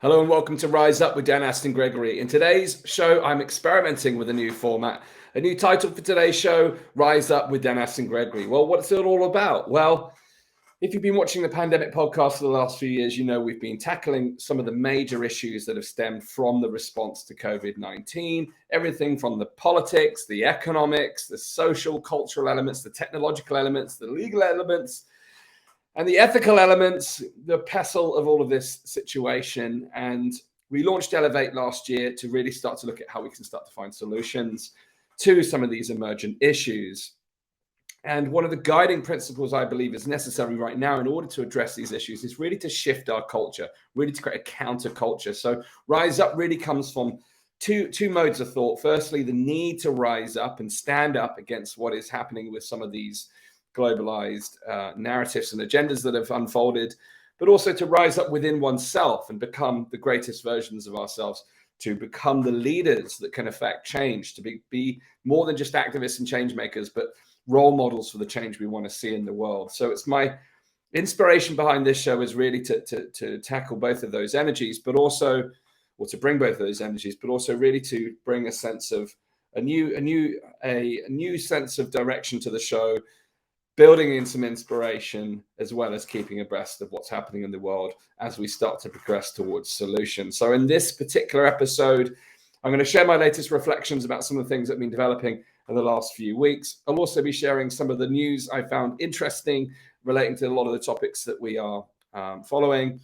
Hello and welcome to Rise Up with Dan Astin-Gregory. In today's show, I'm experimenting with a new format. A new title for today's show, Rise Up with Dan Astin-Gregory. Well, what's it all about? Well, if you've been watching the pandemic podcast for the last few years, you know we've been tackling some of the major issues that have stemmed from the response to COVID-19. Everything from the politics, the economics, the social, cultural elements, the technological elements, the legal elements, and the ethical elements, the pestle of all of this situation. And we launched Elevate last year to really start to look at how we can start to find solutions to some of these emergent issues. And one of the guiding principles I believe is necessary right now in order to address these issues is really to shift our culture, really to create a counterculture. So Rise Up really comes from two modes of thought. Firstly, the need to rise up and stand up against what is happening with some of these globalized narratives and agendas that have unfolded, but also to rise up within oneself and become the greatest versions of ourselves, to become the leaders that can affect change, to be more than just activists and change makers, but role models for the change we want to see in the world. So it's my inspiration behind this show is really to tackle both of those energies, but also, or to bring both of those energies, but also really to bring a sense of a new sense of direction to the show, building in some inspiration, as well as keeping abreast of what's happening in the world as we start to progress towards solutions. So in this particular episode, I'm going to share my latest reflections about some of the things that have been developing in the last few weeks. I'll also be sharing some of the news I found interesting relating to a lot of the topics that we are following.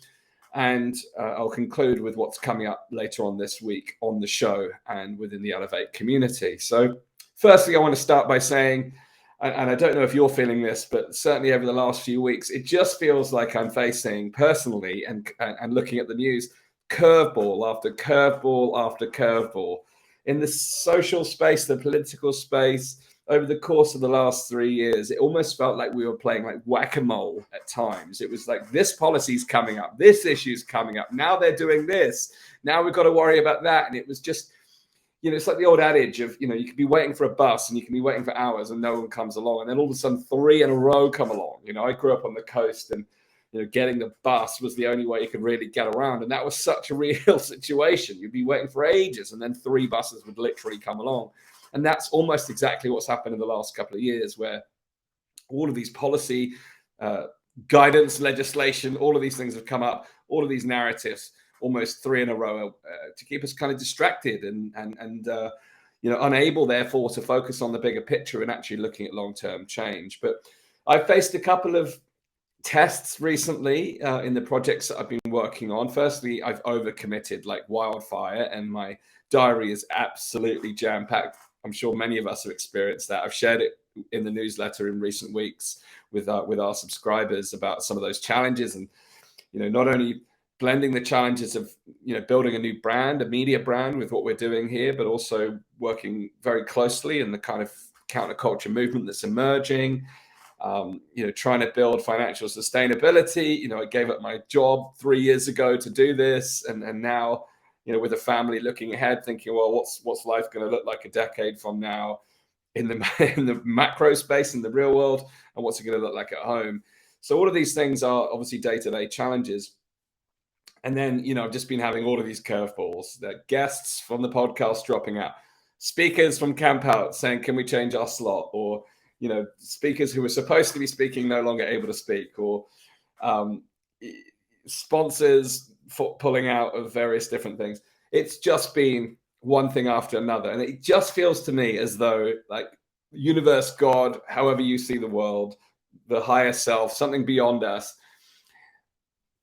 And I'll conclude with what's coming up later on this week on the show and within the Elevate community. So firstly, I want to start by saying, and I don't know if you're feeling this, but certainly over the last few weeks, it just feels like I'm facing personally and looking at the news, curveball after curveball after curveball. In the social space, the political space, over the course of the last 3 years, it almost felt like we were playing like whack-a-mole at times. It was like, this policy's coming up, this issue's coming up, now they're doing this, now we've got to worry about that. And it was just, it's like the old adage of, you could be waiting for a bus and you can be waiting for hours and no one comes along. And then all of a sudden 3 in a row come along. I grew up on the coast and, getting the bus was the only way you could really get around. And that was such a real situation. You'd be waiting for ages and then 3 buses would literally come along. And that's almost exactly what's happened in the last couple of years, where all of these policy, guidance, legislation, all of these things have come up, all of these narratives, almost 3 in a row, to keep us kind of distracted and unable, therefore, to focus on the bigger picture and actually looking at long-term change. But I've faced a couple of tests recently in the projects that I've been working on. Firstly, I've overcommitted like wildfire, and my diary is absolutely jam-packed. I'm sure many of us have experienced that. I've shared it in the newsletter in recent weeks with our subscribers about some of those challenges, and not only blending the challenges of building a new brand, a media brand, with what we're doing here, but also working very closely in the kind of counterculture movement that's emerging. Trying to build financial sustainability. I gave up my job 3 years ago to do this, and now, with a family looking ahead, thinking, well, what's life going to look like a decade from now in the macro space, in the real world, and what's it going to look like at home? So all of these things are obviously day-to-day challenges. And then, I've just been having all of these curveballs, that guests from the podcast dropping out, speakers from Campout saying, can we change our slot? Or, speakers who were supposed to be speaking no longer able to speak, or sponsors pulling out of various different things. It's just been one thing after another. And it just feels to me as though, like, universe, God, however you see the world, the higher self, something beyond us,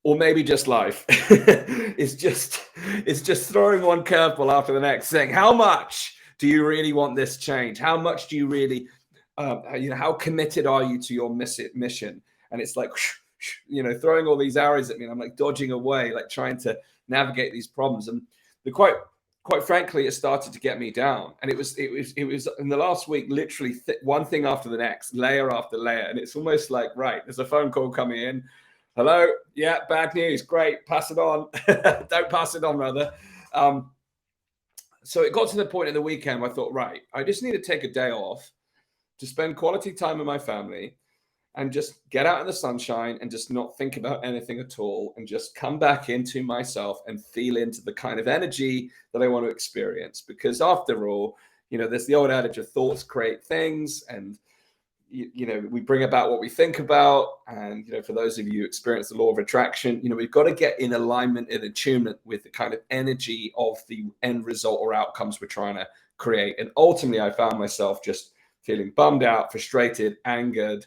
or maybe just life, it's just throwing one curveball after the next, saying, how much do you really want this change? How much do you really, how committed are you to your mission? And it's like, throwing all these arrows at me, and I'm like dodging away, like trying to navigate these problems. And quite frankly, it started to get me down. And it was in the last week, literally one thing after the next, layer after layer. And it's almost like, right, there's a phone call coming in. Hello. Yeah, bad news. Great. Pass it on. Don't pass it on, rather. So it got to the point in the weekend where I thought, right, I just need to take a day off to spend quality time with my family, and just get out in the sunshine and just not think about anything at all and just come back into myself and feel into the kind of energy that I want to experience. Because after all, there's the old adage of thoughts create things, and we bring about what we think about. And for those of you who experience the law of attraction, we've got to get in alignment and attunement with the kind of energy of the end result or outcomes we're trying to create. And ultimately, I found myself just feeling bummed out, frustrated, angered,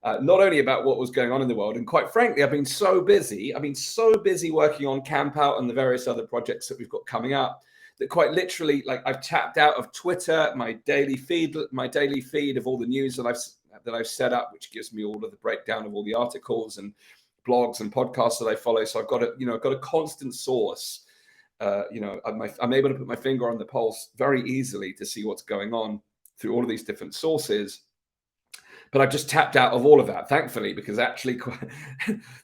not only about what was going on in the world, and quite frankly, I've been so busy working on Campout and the various other projects that we've got coming up, that quite literally, like, I've tapped out of Twitter, my daily feed of all the news that I've set up, which gives me all of the breakdown of all the articles and blogs and podcasts that I follow. So I've got a constant source. I'm able to put my finger on the pulse very easily to see what's going on through all of these different sources. But I've just tapped out of all of that, thankfully, because actually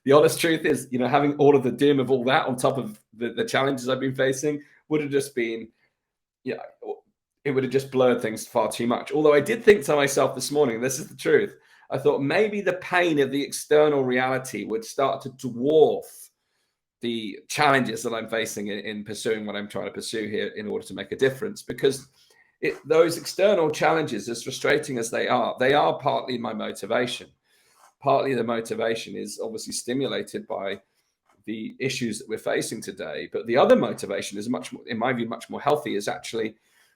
the honest truth is, having all of the doom of all that on top of the challenges I've been facing would have just been, it would have just blurred things far too much. Although I did think to myself this morning, and this is the truth, I thought maybe the pain of the external reality would start to dwarf the challenges that I'm facing in pursuing what I'm trying to pursue here in order to make a difference. Because those external challenges, as frustrating as they are partly my motivation. Partly the motivation is obviously stimulated by the issues that we're facing today. But the other motivation is in my view, much more healthy, is actually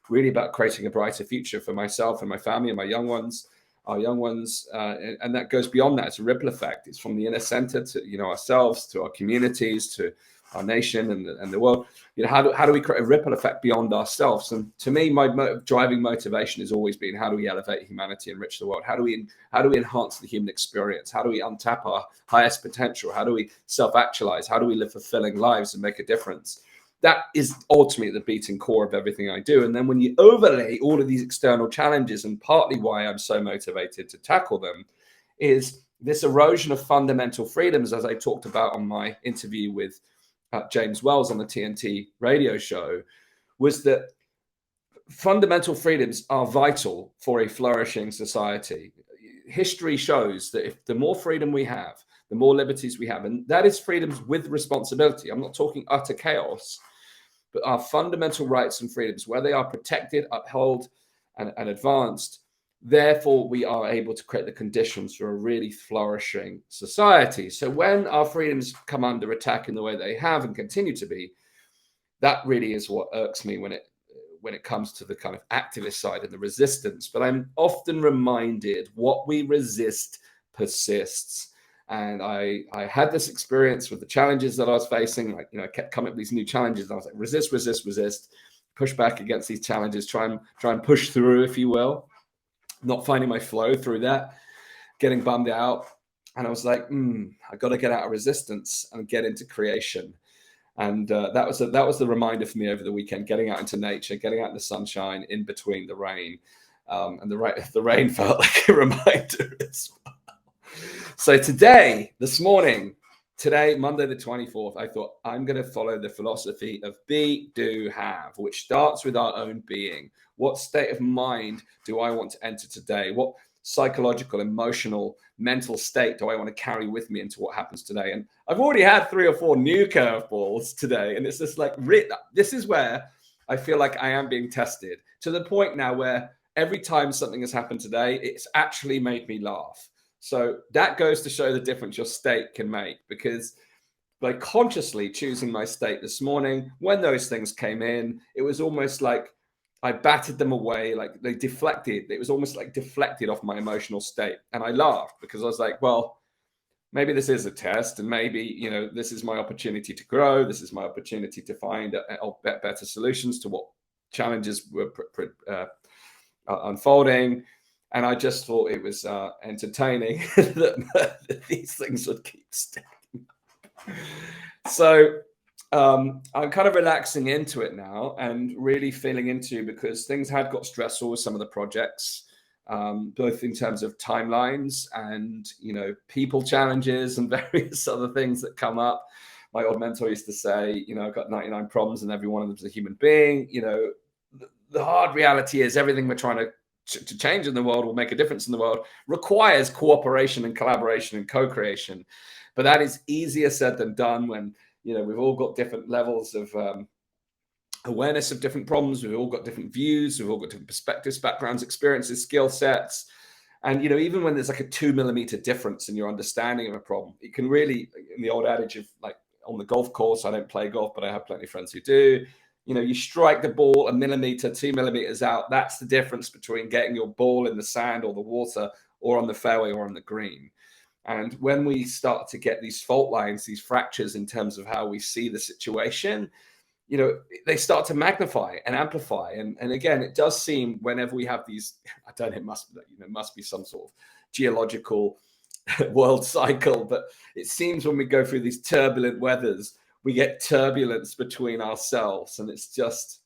really about creating a brighter future for myself and my family and our young ones. And that goes beyond that. It's a ripple effect. It's from the inner center to, ourselves, to our communities, to our nation and the world. How do we create a ripple effect beyond ourselves? And to me, my driving motivation has always been, how do we elevate humanity, enrich the world? How do we enhance the human experience? How do we untap our highest potential? How do we self-actualize? How do we live fulfilling lives and make a difference? That is ultimately the beating core of everything I do. And then when you overlay all of these external challenges, and partly why I'm so motivated to tackle them, is this erosion of fundamental freedoms, as I talked about on my interview with James Wells on the TNT radio show, was that fundamental freedoms are vital for a flourishing society. History shows that if the more freedom we have, the more liberties we have, and that is freedoms with responsibility. I'm not talking utter chaos, but our fundamental rights and freedoms, where they are protected, upheld, and advanced, therefore we are able to create the conditions for a really flourishing society. So when our freedoms come under attack in the way they have and continue to be, that really is what irks me when it comes to the kind of activist side and the resistance. But I'm often reminded what we resist persists. And I had this experience with the challenges that I was facing. I kept coming up with these new challenges. And I was like, resist, push back against these challenges, try and push through, if you will. Not finding my flow through that, getting bummed out. And I was like, I got to get out of resistance and get into creation. And that was the reminder for me over the weekend, getting out into nature, getting out in the sunshine in between the rain. And the rain felt like a reminder as well. So today, Monday the 24th, I thought I'm going to follow the philosophy of be, do, have, which starts with our own being. What state of mind do I want to enter today? What psychological, emotional, mental state do I want to carry with me into what happens today? And I've already had 3 or 4 new curveballs today. And it's just like, this is where I feel like I am being tested, to the point now where every time something has happened today, it's actually made me laugh. So that goes to show the difference your state can make, because by consciously choosing my state this morning, when those things came in, it was almost like I batted them away, like they deflected. It was almost like deflected off my emotional state. And I laughed because I was like, well, maybe this is a test, and maybe, this is my opportunity to grow. This is my opportunity to find better solutions to what challenges were unfolding. And I just thought it was entertaining that these things would keep sticking. So I'm kind of relaxing into it now and really feeling into, because things had got stressful with some of the projects, both in terms of timelines and, people challenges and various other things that come up. My old mentor used to say, I've got 99 problems and every one of them is a human being. The hard reality is everything we're trying to to change in the world or make a difference in the world requires cooperation and collaboration and co-creation. But that is easier said than done when, we've all got different levels of awareness of different problems. We've all got different views. We've all got different perspectives, backgrounds, experiences, skill sets. And, even when there's like a 2 millimeter difference in your understanding of a problem, it can really, in the old adage of like on the golf course, I don't play golf, but I have plenty of friends who do. You strike the ball a millimeter, 2 millimeters out. That's the difference between getting your ball in the sand or the water or on the fairway or on the green. And when we start to get these fault lines, these fractures in terms of how we see the situation, they start to magnify and amplify. And again, it does seem whenever we have these, I don't know, it must be some sort of geological world cycle, but it seems when we go through these turbulent weathers, we get turbulence between ourselves, and it's just,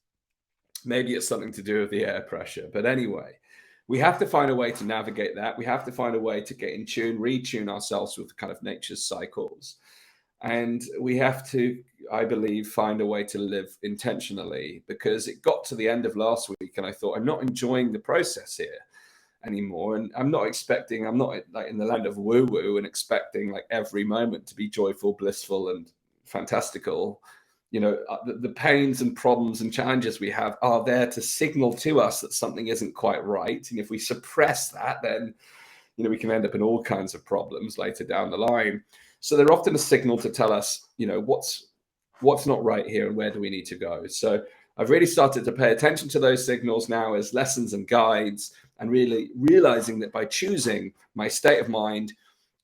maybe it's something to do with the air pressure. But anyway, we have to find a way to navigate that. We have to find a way to get in tune, retune ourselves with kind of nature's cycles. And we have to, I believe, find a way to live intentionally, because it got to the end of last week and I thought, I'm not enjoying the process here anymore. And I'm not like in the land of woo-woo and expecting like every moment to be joyful, blissful, and fantastical. The pains and problems and challenges we have are there to signal to us that something isn't quite right. And if we suppress that, then, we can end up in all kinds of problems later down the line. So they're often a signal to tell us, what's not right here and where do we need to go. So I've really started to pay attention to those signals now as lessons and guides, and really realizing that by choosing my state of mind,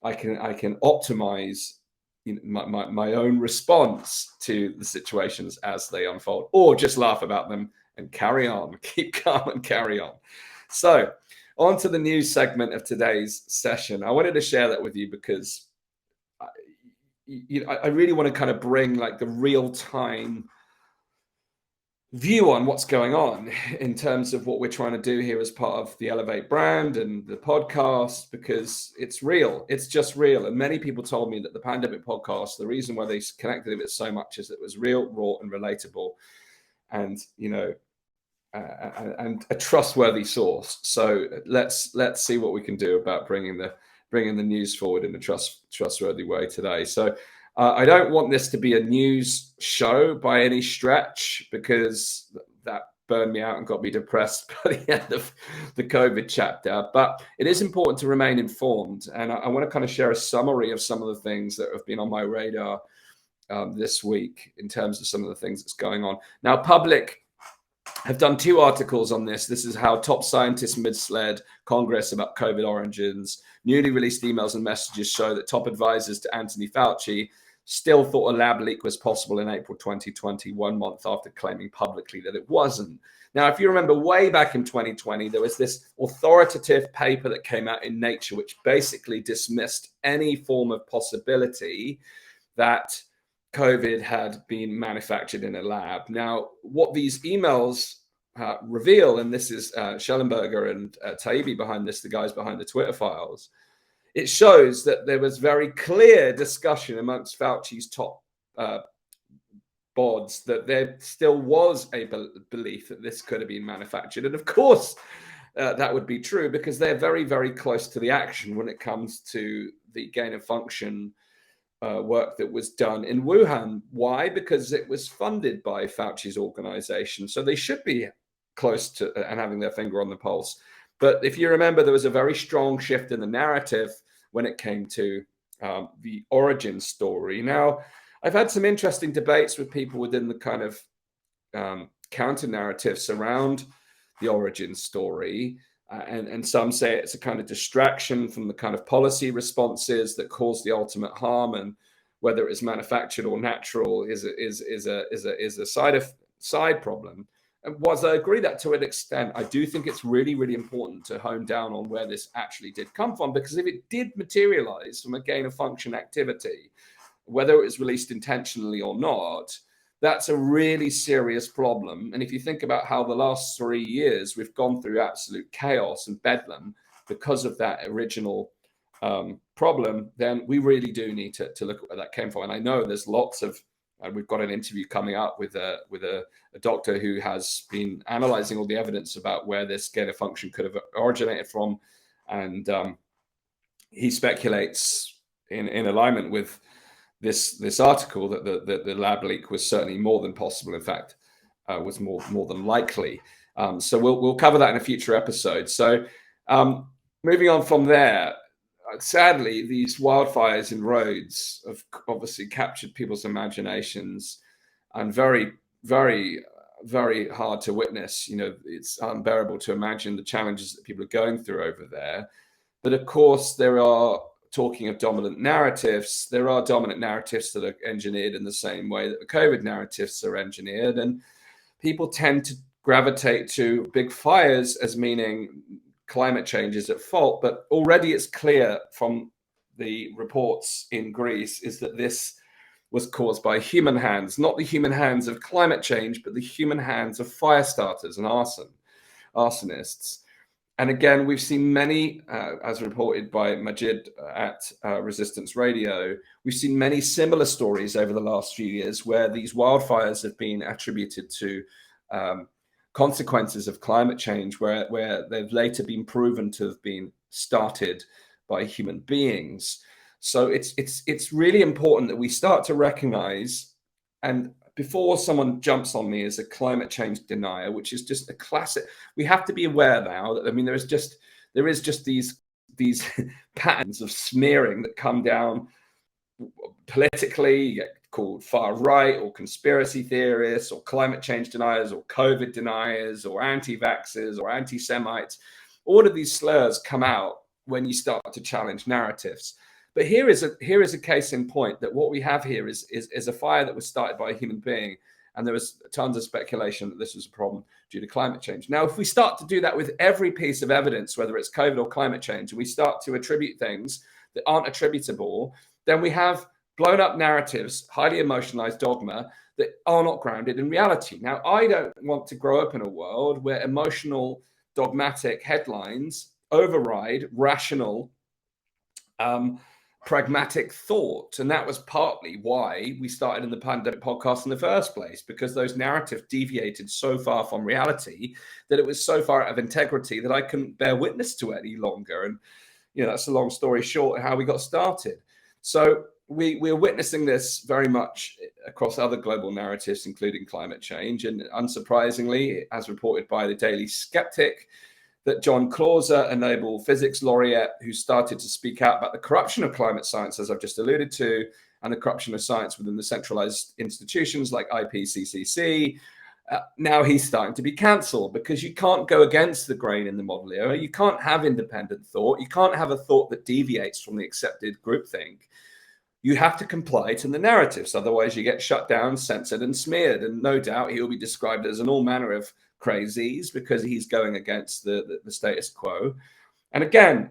I can optimize my own response to the situations as they unfold, or just laugh about them and carry on, keep calm and carry on. So on to the news segment of today's session. I wanted to share that with you because I really want to kind of bring like the real-time view on what's going on in terms of what we're trying to do here as part of the Elevate brand and the podcast, because it's real. It's just real. And many people told me that the Pandemic podcast, the reason why they connected with it so much is that it was real, raw, and relatable, and and a trustworthy source. So let's see what we can do about bringing the news forward in a trustworthy way today. So I don't want this to be a news show by any stretch, because that burned me out and got me depressed by the end of the COVID chapter. But it is important to remain informed. And I want to kind of share a summary of some of the things that have been on my radar this week in terms of some of the things that's going on. Now, Public have done 2 articles on this. This is how top scientists misled Congress about COVID origins. Newly released emails and messages show that top advisors to Anthony Fauci still thought a lab leak was possible in April 2020, 1 month after claiming publicly that it wasn't. Now, if you remember way back in 2020, there was this authoritative paper that came out in Nature, which basically dismissed any form of possibility that COVID had been manufactured in a lab. Now, what these emails reveal, and this is Schellenberger and Taibbi behind this, the guys behind the Twitter files, it shows that there was very clear discussion amongst Fauci's top boards that there still was a belief that this could have been manufactured. And of course, that would be true, because they're very, very close to the action when it comes to the gain of function work that was done in Wuhan. Why? Because it was funded by Fauci's organization. So they should be close to and having their finger on the pulse. But if you remember, there was a very strong shift in the narrative when it came to the origin story. Now, I've had some interesting debates with people within the kind of counter narratives around the origin story. And some say it's a kind of distraction from the kind of policy responses that cause the ultimate harm, and whether it is manufactured or natural is a side problem. And whilst I agree that to an extent, I do think it's really, really important to hone down on where this actually did come from, because if it did materialize from a gain of function activity, whether it was released intentionally or not, that's a really serious problem. And if you think about how the last 3 years we've gone through absolute chaos and bedlam because of that original problem, then we really do need to look at where that came from. And I know there's lots of And we've got an interview coming up with a doctor who has been analyzing all the evidence about where this gain of function could have originated from. And he speculates in alignment with this article that the lab leak was certainly more than possible. In fact, was more than likely. So we'll cover that in a future episode. So moving on from there, sadly, these wildfires in Rhodes have obviously captured people's imaginations, and very, very, very hard to witness. It's unbearable to imagine the challenges that people are going through over there. But of course, there are, talking of dominant narratives, there are dominant narratives that are engineered in the same way that the COVID narratives are engineered. And people tend to gravitate to big fires as meaning climate change is at fault. But already it's clear from the reports in Greece is that this was caused by human hands, not the human hands of climate change, but the human hands of fire starters and arsonists. And again, we've seen many, as reported by Majid at Resistance Radio, we've seen many similar stories over the last few years where these wildfires have been attributed to consequences of climate change, where they've later been proven to have been started by human beings. So it's really important that we start to recognize, and before someone jumps on me as a climate change denier, which is just a classic, we have to be aware now that, I mean, there is just these patterns of smearing that come down politically. You get called far right or conspiracy theorists or climate change deniers or COVID deniers or anti-vaxxers or anti-Semites. All of these slurs come out when you start to challenge narratives. But here is a case in point that what we have here is a fire that was started by a human being, and there was tons of speculation that this was a problem due to climate change. Now, if we start to do that with every piece of evidence, whether it's COVID or climate change, and we start to attribute things that aren't attributable, then we have blown up narratives, highly emotionalized dogma that are not grounded in reality. Now, I don't want to grow up in a world where emotional, dogmatic headlines override rational, pragmatic thought. And that was partly why we started in the Pandemic podcast in the first place, because those narratives deviated so far from reality that it was so far out of integrity that I couldn't bear witness to it any longer. And, that's a long story short, how we got started. So we're witnessing this very much across other global narratives, including climate change. And unsurprisingly, as reported by the Daily Skeptic, that John Clauser, a Nobel physics laureate who started to speak out about the corruption of climate science, as I've just alluded to, and the corruption of science within the centralized institutions like IPCC, now he's starting to be cancelled, because you can't go against the grain in the model era. You can't have independent thought. You can't have a thought that deviates from the accepted groupthink. You have to comply to the narratives. Otherwise, you get shut down, censored, and smeared. And no doubt he'll be described as an all manner of crazies because he's going against the status quo. And again,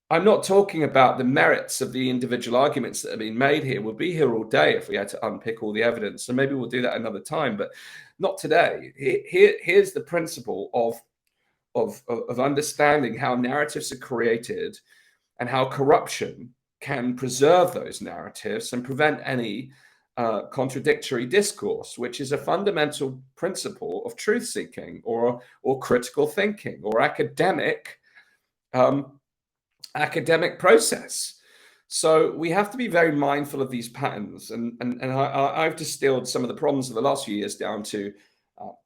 I'm not talking about the merits of the individual arguments that have been made here. We'll be here all day if we had to unpick all the evidence. So maybe we'll do that another time, but not today. Here's the principle of understanding how narratives are created and how corruption can preserve those narratives and prevent any contradictory discourse, which is a fundamental principle of truth seeking or critical thinking or academic process. So we have to be very mindful of these patterns. And I've distilled some of the problems of the last few years down to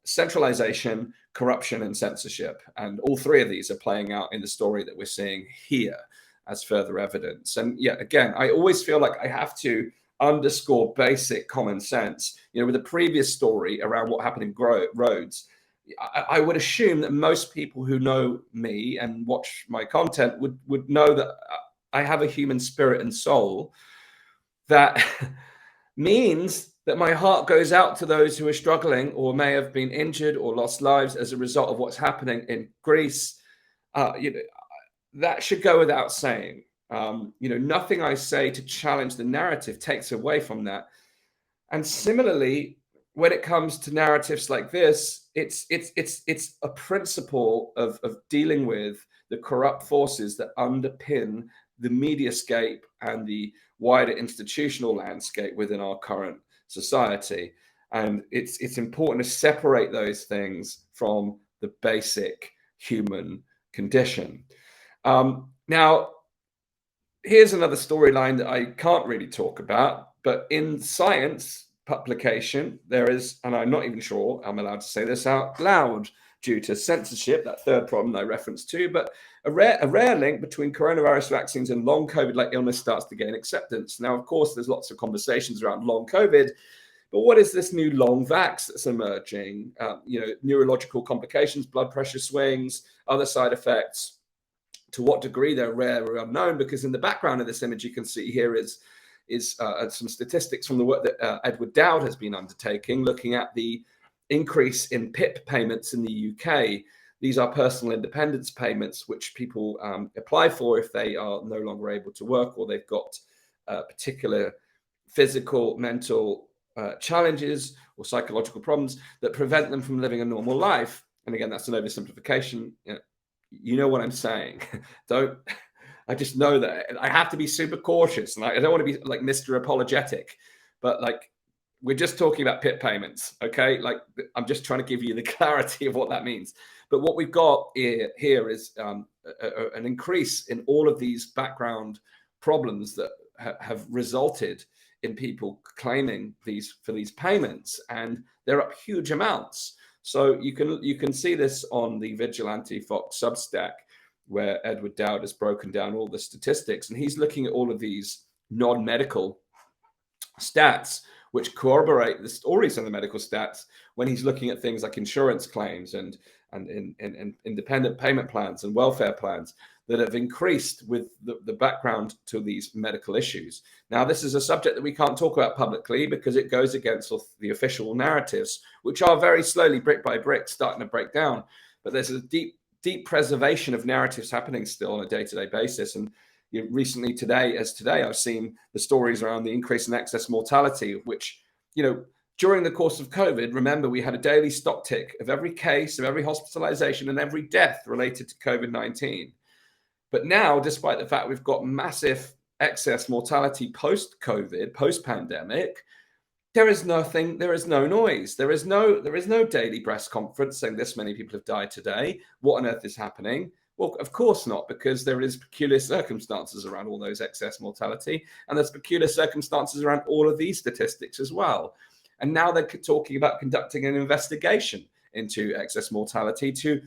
centralization, corruption, and censorship. And all three of these are playing out in the story that we're seeing here as further evidence. And yeah, again, I always feel like I have to underscore basic common sense. With the previous story around what happened in Rhodes, I would assume that most people who know me and watch my content would know that I have a human spirit and soul that means that my heart goes out to those who are struggling or may have been injured or lost lives as a result of what's happening in Greece. That should go without saying. Nothing I say to challenge the narrative takes away from that. And similarly, when it comes to narratives like this, it's a principle of dealing with the corrupt forces that underpin the mediascape and the wider institutional landscape within our current society. And it's important to separate those things from the basic human condition. Now, here's another storyline that I can't really talk about, but in Science publication, there is, and I'm not even sure I'm allowed to say this out loud due to censorship, that third problem I referenced to, but a rare link between coronavirus vaccines and long COVID-like illness starts to gain acceptance. Now, of course, there's lots of conversations around long COVID, but what is this new long vax that's emerging? Neurological complications, blood pressure swings, other side effects. To what degree they're rare or unknown, because in the background of this image you can see here is some statistics from the work that Edward Dowd has been undertaking, looking at the increase in PIP payments in the UK. These are personal independence payments, which people apply for if they are no longer able to work or they've got particular physical, mental challenges or psychological problems that prevent them from living a normal life. And again, that's an oversimplification. You know what I'm saying. I just know that I have to be super cautious, and I don't want to be like Mr. Apologetic, but like, we're just talking about PIP payments, okay? Like, I'm just trying to give you the clarity of what that means. But what we've got here is an increase in all of these background problems that have resulted in people claiming for these payments, and they're up huge amounts. So you can see this on the Vigilante Fox Substack, where Edward Dowd has broken down all the statistics, and he's looking at all of these non-medical stats which corroborate the stories in the medical stats when he's looking at things like insurance claims and independent payment plans and welfare plans that have increased with the background to these medical issues. Now, this is a subject that we can't talk about publicly because it goes against the official narratives, which are very slowly, brick by brick, starting to break down. But there's a deep preservation of narratives happening still on a day-to-day basis. And recently today, I've seen the stories around the increase in excess mortality, which, during the course of COVID, remember, we had a daily stock tick of every case, of every hospitalization and every death related to COVID-19. But now, despite the fact we've got massive excess mortality post-COVID, post-pandemic, there is no noise. There is no daily press conference saying this many people have died today. What on earth is happening? Well, of course not, because there is peculiar circumstances around all those excess mortality, and there's peculiar circumstances around all of these statistics as well. And now they're talking about conducting an investigation into excess mortality to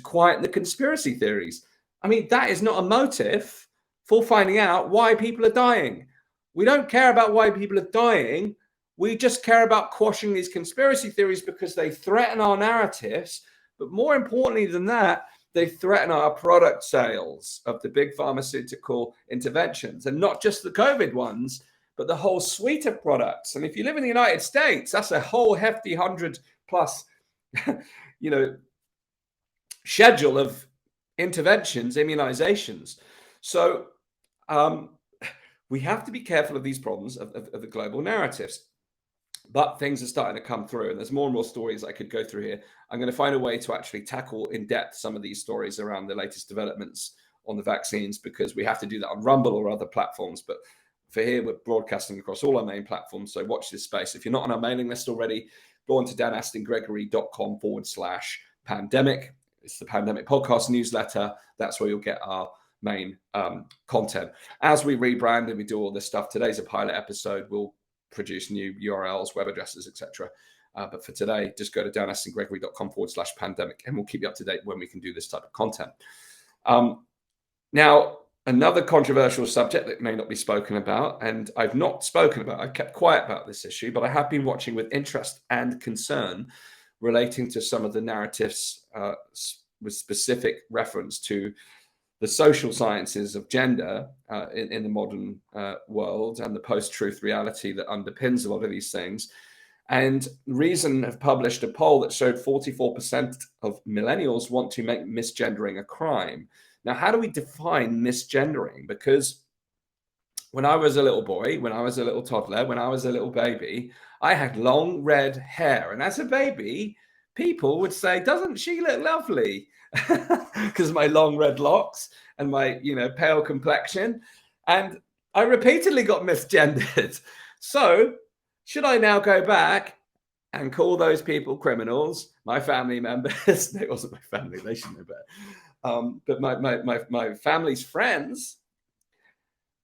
quiet the conspiracy theories. I mean, that is not a motive for finding out why people are dying. We don't care about why people are dying. We just care about quashing these conspiracy theories because they threaten our narratives. But more importantly than that, they threaten our product sales of the big pharmaceutical interventions, and not just the COVID ones, but the whole suite of products. And if you live in the United States, that's a whole hefty 100+ schedule of interventions, immunizations. So we have to be careful of these problems of the global narratives. But things are starting to come through, and there's more and more stories I could go through here. I'm going to find a way to actually tackle in depth some of these stories around the latest developments on the vaccines, because we have to do that on Rumble or other platforms. But for here, we're broadcasting across all our main platforms, so watch this space. If you're not on our mailing list already, go on to danastingregory.com/pandemic. It's the Pandemic Podcast newsletter. That's where you'll get our main content. As we rebrand and we do all this stuff, today's a pilot episode. We'll produce new URLs, web addresses, etc. But for today, just go to danastingregory.com/pandemic, and we'll keep you up to date when we can do this type of content. Now, another controversial subject that may not be spoken about, and I've not spoken about, I've kept quiet about this issue, but I have been watching with interest and concern relating to some of the narratives with specific reference to the social sciences of gender in the modern world, and the post-truth reality that underpins a lot of these things. And Reason have published a poll that showed 44% of millennials want to make misgendering a crime. Now, how do we define misgendering? Because when I was a little boy, when I was a little toddler, when I was a little baby, I had long red hair. And as a baby, people would say, "Doesn't she look lovely?" Because my long red locks and my, pale complexion. And I repeatedly got misgendered. So Should I now go back and call those people criminals, my family members? It wasn't my family; they should know better. But my family's friends.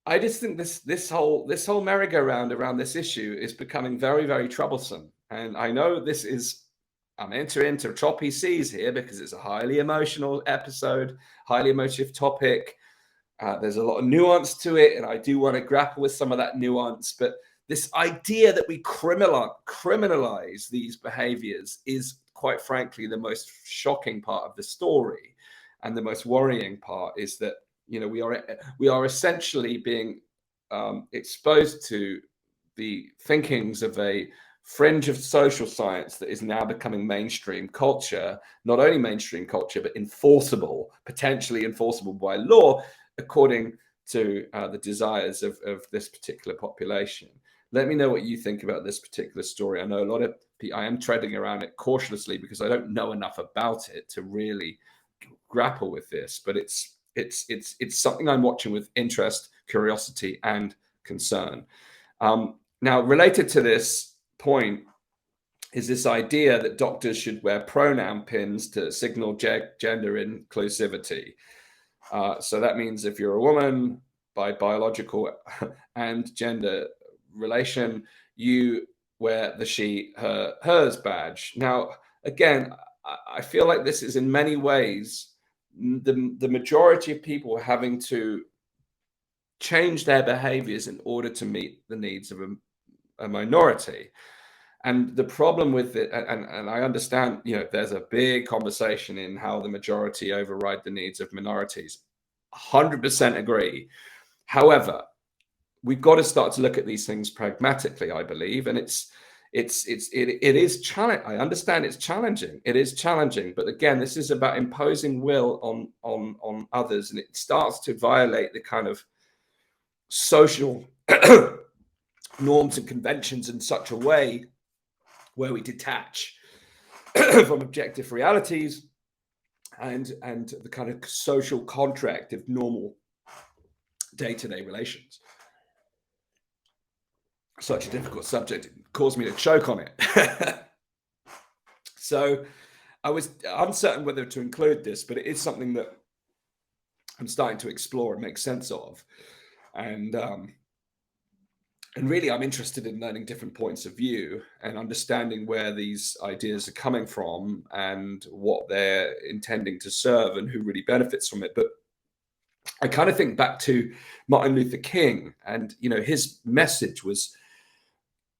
I just think this whole merry-go-round around this issue is becoming very, very troublesome. And I know this is I'm entering into choppy seas here because it's a highly emotional episode, highly emotive topic. There's a lot of nuance to it, and I do want to grapple with some of that nuance. But this idea that we criminalize these behaviors is, quite frankly, the most shocking part of the story, and the most worrying part is that we are essentially being exposed to the thinkings of a fringe of social science that is now becoming mainstream culture. Not only mainstream culture, but potentially enforceable by law, according to the desires of this particular population. Let me know what you think about this particular story. I know a lot of people, I am treading around it cautiously because I don't know enough about it to really grapple with this, but it's something I'm watching with interest, curiosity, and concern. Now, related to this point is this idea that doctors should wear pronoun pins to signal gender inclusivity. So that means if you're a woman by biological and gender relation, you wear the she, her, hers badge. Now, again, I feel like this is in many ways the majority of people having to change their behaviors in order to meet the needs of a minority. And the problem with it, and I understand, there's a big conversation in how the majority override the needs of minorities. 100% agree. However, we've got to start to look at these things pragmatically, I believe, and it is challenging. I understand it's challenging. It is challenging, but again, this is about imposing will on others, and it starts to violate the kind of social norms and conventions in such a way where we detach from objective realities and the kind of social contract of normal day-to-day relations. Such a difficult subject. It caused me to choke on it. So I was uncertain whether to include this, but it is something that I'm starting to explore and make sense of. And really, I'm interested in learning different points of view and understanding where these ideas are coming from and what they're intending to serve and who really benefits from it. But I kind of think back to Martin Luther King, and his message was,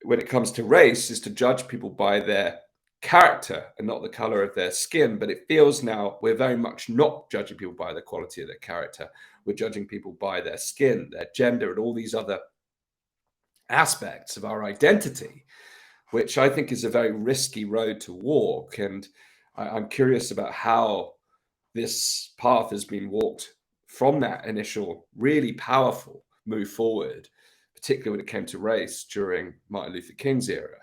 when it comes to race, is to judge people by their character and not the color of their skin. But it feels now we're very much not judging people by the quality of their character. We're judging people by their skin, their gender, and all these other aspects of our identity, which I think is a very risky road to walk. And I'm curious about how this path has been walked from that initial really powerful move forward, particularly when it came to race during Martin Luther King's era,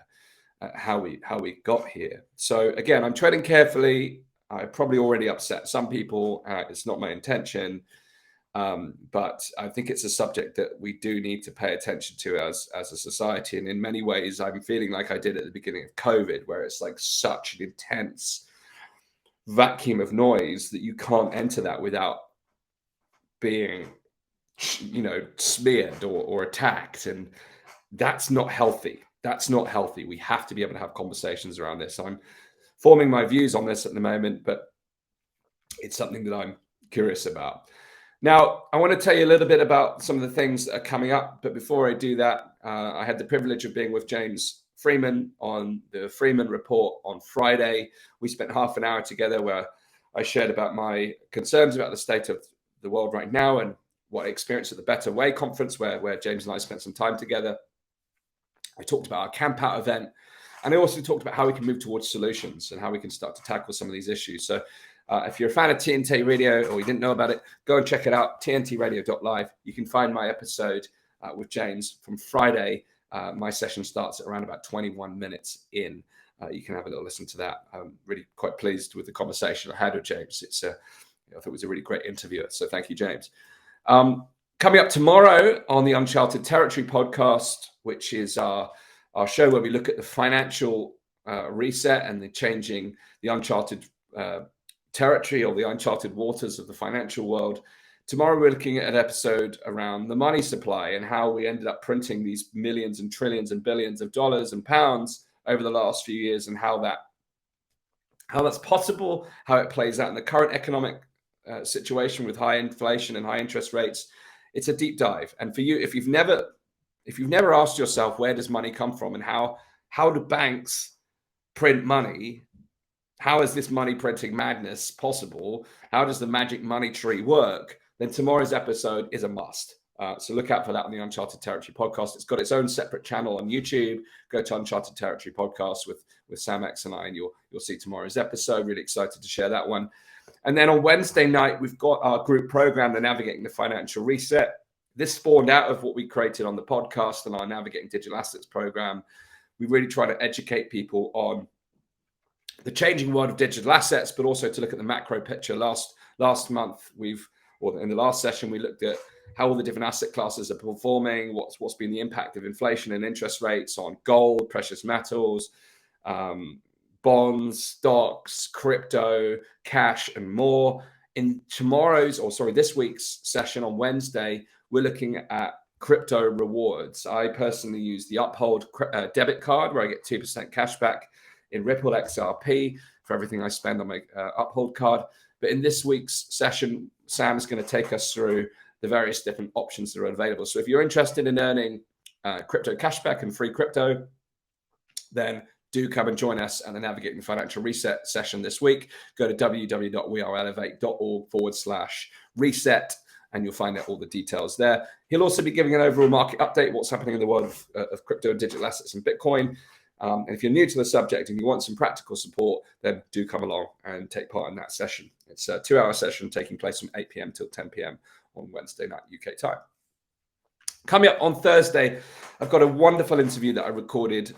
how we got here. So again, I'm treading carefully. I probably already upset some people. It's not my intention. But I think it's a subject that we do need to pay attention to as a society. And in many ways, I'm feeling like I did at the beginning of COVID, where it's like such an intense vacuum of noise that you can't enter that without being, smeared or attacked. And that's not healthy. That's not healthy. We have to be able to have conversations around this. I'm forming my views on this at the moment, but it's something that I'm curious about. Now, I want to tell you a little bit about some of the things that are coming up. But before I do that, I had the privilege of being with James Freeman on the Freeman Report on Friday. We spent half an hour together where I shared about my concerns about the state of the world right now and what I experienced at the Better Way conference, where James and I spent some time together. I talked about our Campout event, and I also talked about how we can move towards solutions and how we can start to tackle some of these issues. So if you're a fan of TNT Radio or you didn't know about it, go and check it out, tntradio.live. You can find my episode with James from Friday. My session starts at around about 21 minutes in. You can have a little listen to that. I'm really quite pleased with the conversation I had with James. I thought it was a really great interviewer. So thank you, James. Coming up tomorrow on the Uncharted Territory podcast, which is our our show where we look at the financial reset and the changing the uncharted territory or the uncharted waters of the financial world. Tomorrow, we're looking at an episode around the money supply and how we ended up printing these millions and trillions and billions of dollars and pounds over the last few years, and how that's possible, how it plays out in the current economic situation with high inflation and high interest rates. It's a deep dive. And for you, if you've never asked yourself, where does money come from, and how do banks print money? How is this money printing madness possible? How does the magic money tree work? Then tomorrow's episode is a must. So look out for that on the Uncharted Territory podcast. It's got its own separate channel on YouTube. Go to Uncharted Territory podcast with Sam X and I, and you'll see tomorrow's episode. Really excited to share that one. And then on Wednesday night, we've got our group program, the Navigating the Financial Reset. This spawned out of what we created on the podcast and our Navigating Digital Assets program. We really try to educate people on the changing world of digital assets, but also to look at the macro picture. Last month, in the last session, we looked at how all the different asset classes are performing, what's been the impact of inflation and interest rates on gold, precious metals, bonds, stocks, crypto, cash, and more. In this week's session on Wednesday, we're looking at crypto rewards. I personally use the Uphold debit card, where I get 2% cash back in Ripple XRP for everything I spend on my Uphold card. But in this week's session, Sam is going to take us through the various different options that are available. So if you're interested in earning crypto cashback and free crypto, then do come and join us at the Navigating Financial Reset session this week. Go to www.weareelevate.org/reset, and you'll find out all the details there. He'll also be giving an overall market update, what's happening in the world of crypto and digital assets and Bitcoin. And if you're new to the subject and you want some practical support, then do come along and take part in that session. It's a 2-hour session taking place from 8 p.m. till 10 p.m. on Wednesday night, UK time. Coming up on Thursday, I've got a wonderful interview that I recorded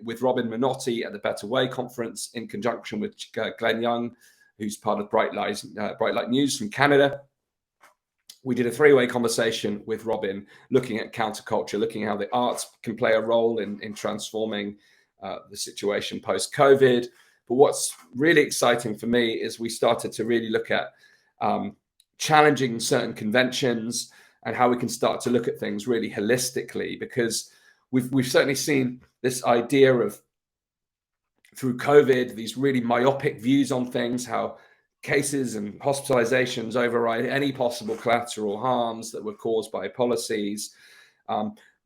with Robin Minotti at the Better Way conference in conjunction with Glenn Young, who's part of Bright Light News from Canada. We did a 3-way conversation with Robin, looking at counterculture, looking at how the arts can play a role in transforming the situation post-COVID. But what's really exciting for me is we started to really look at challenging certain conventions and how we can start to look at things really holistically, because we've certainly seen this idea of, through COVID, these really myopic views on things, how cases and hospitalizations override any possible collateral harms that were caused by policies.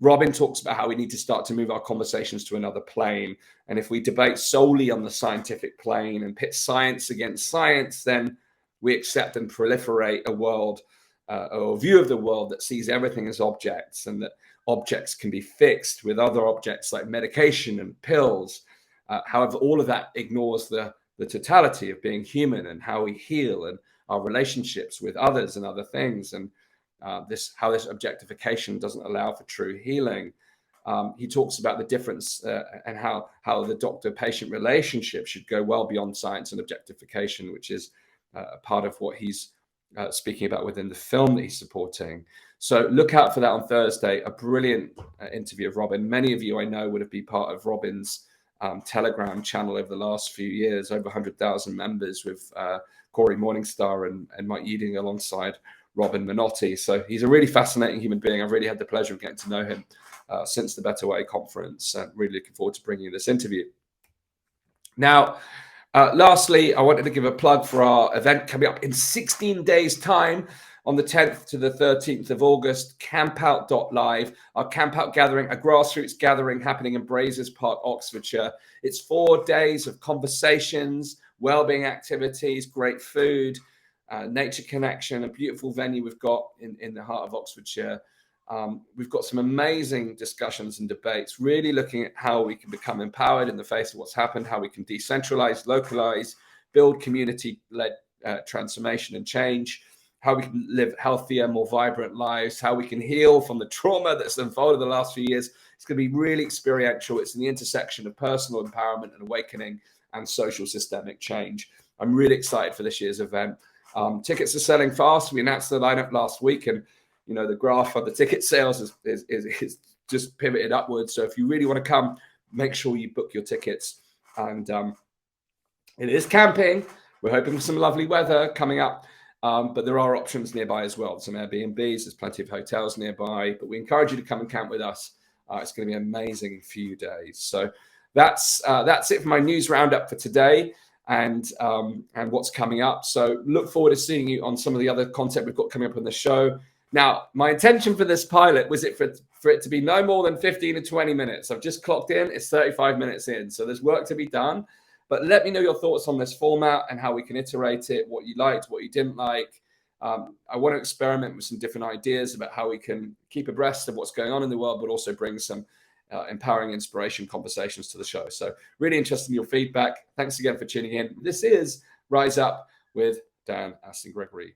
Robin talks about how we need to start to move our conversations to another plane. And if we debate solely on the scientific plane and pit science against science, then we accept and proliferate a world or a view of the world that sees everything as objects, and that objects can be fixed with other objects like medication and pills. However, all of that ignores the totality of being human and how we heal and our relationships with others and other things, and how this objectification doesn't allow for true healing. He talks about the difference and how the doctor-patient relationship should go well beyond science and objectification, which is part of what he's speaking about within the film that he's supporting. So look out for that on Thursday. A brilliant interview of Robin. Many of you I know would have been part of Robin's Telegram channel over the last few years, over 100,000 members, with Corey Morningstar and Mike Yeading alongside Robin Minotti. So he's a really fascinating human being. I've really had the pleasure of getting to know him since the Better Way conference, and really looking forward to bringing you this interview. Now, lastly, I wanted to give a plug for our event coming up in 16 days' time. On the 10th to the 13th of August, Campout.live, our Campout gathering, a grassroots gathering happening in Brazes Park, Oxfordshire. It's 4 days of conversations, well-being activities, great food, nature connection, a beautiful venue we've got in the heart of Oxfordshire. We've got some amazing discussions and debates, really looking at how we can become empowered in the face of what's happened, how we can decentralize, localize, build community-led transformation and change, how we can live healthier, more vibrant lives, how we can heal from the trauma that's unfolded the last few years. It's going to be really experiential. It's in the intersection of personal empowerment and awakening and social systemic change. I'm really excited for this year's event. Tickets are selling fast. We announced the lineup last week, and the graph of the ticket sales is just pivoted upwards. So if you really want to come, make sure you book your tickets. And it is camping. We're hoping for some lovely weather coming up. But there are options nearby as well. Some Airbnbs, there's plenty of hotels nearby. But we encourage you to come and camp with us. It's going to be an amazing few days. So that's it for my news roundup for today and what's coming up. So look forward to seeing you on some of the other content we've got coming up on the show. Now, my intention for this pilot was for it to be no more than 15 to 20 minutes. I've just clocked in. It's 35 minutes in. So there's work to be done. But let me know your thoughts on this format and how we can iterate it, what you liked, what you didn't like. I want to experiment with some different ideas about how we can keep abreast of what's going on in the world, but also bring some empowering inspiration conversations to the show. So really interested in your feedback. Thanks again for tuning in. This is Rise Up with Dan Astin-Gregory.